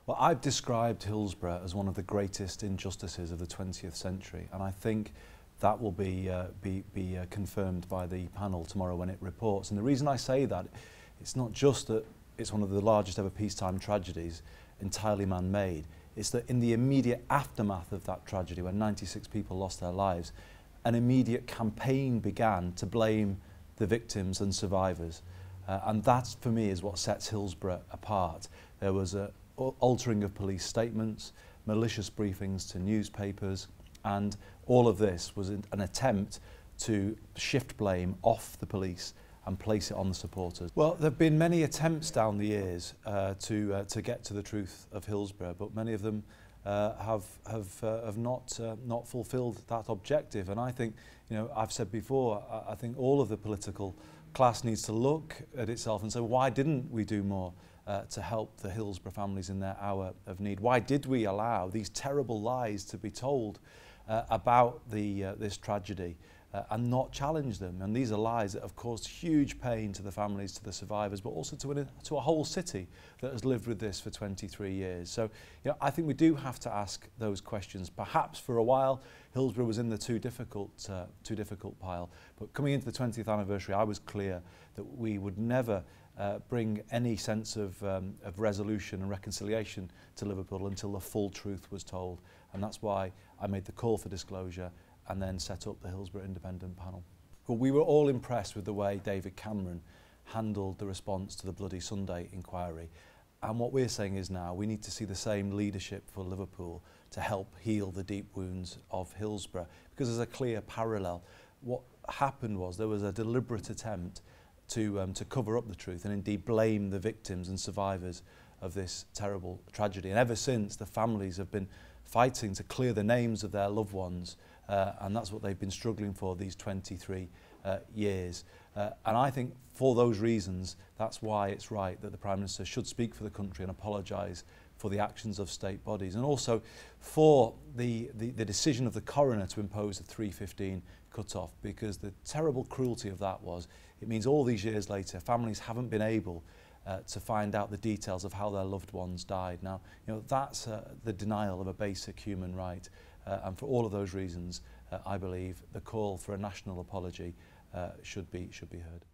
Well, I've described Hillsborough as one of the greatest injustices of the 20th century, and I think that will be confirmed by the panel tomorrow when it reports. And the reason I say that, it's not just that it's one of the largest ever peacetime tragedies, entirely man-made. It's that in the immediate aftermath of that tragedy, when 96 people lost their lives, an immediate campaign began to blame the victims and survivors. And that, for me, is what sets Hillsborough apart. There was a altering of police statements, malicious briefings to newspapers, and all of this was an attempt to shift blame off the police and place it on the supporters. Well, there have been many attempts down the years to get to the truth of Hillsborough, but many of them have not fulfilled that objective. And I think, you know, I've said before, I think all of the political class needs to look at itself and say, why didn't we do more to help the Hillsborough families in their hour of need? Why did we allow these terrible lies to be told about this tragedy and not challenge them? And these are lies that have caused huge pain to the families, to the survivors, but also to a whole city that has lived with this for 23 years. So, you know, I think we do have to ask those questions. Perhaps for a while, Hillsborough was in the too difficult pile. But coming into the 20th anniversary, I was clear that we would never bring any sense of resolution and reconciliation to Liverpool until the full truth was told. And that's why I made the call for disclosure and then set up the Hillsborough Independent Panel. Well, we were all impressed with the way David Cameron handled the response to the Bloody Sunday inquiry. And what we're saying is now we need to see the same leadership for Liverpool to help heal the deep wounds of Hillsborough, because there's a clear parallel. What happened was there was a deliberate attempt to cover up the truth and indeed blame the victims and survivors of this terrible tragedy. And ever since, the families have been fighting to clear the names of their loved ones, and that's what they've been struggling for these 23 years. And I think for those reasons, that's why it's right that the Prime Minister should speak for the country and apologise for the actions of state bodies, and also for the decision of the coroner to impose a 3:15 cut-off, because the terrible cruelty of that was, it means all these years later, families haven't been able to find out the details of how their loved ones died. Now, you know, that's the denial of a basic human right, and for all of those reasons, I believe the call for a national apology should be heard.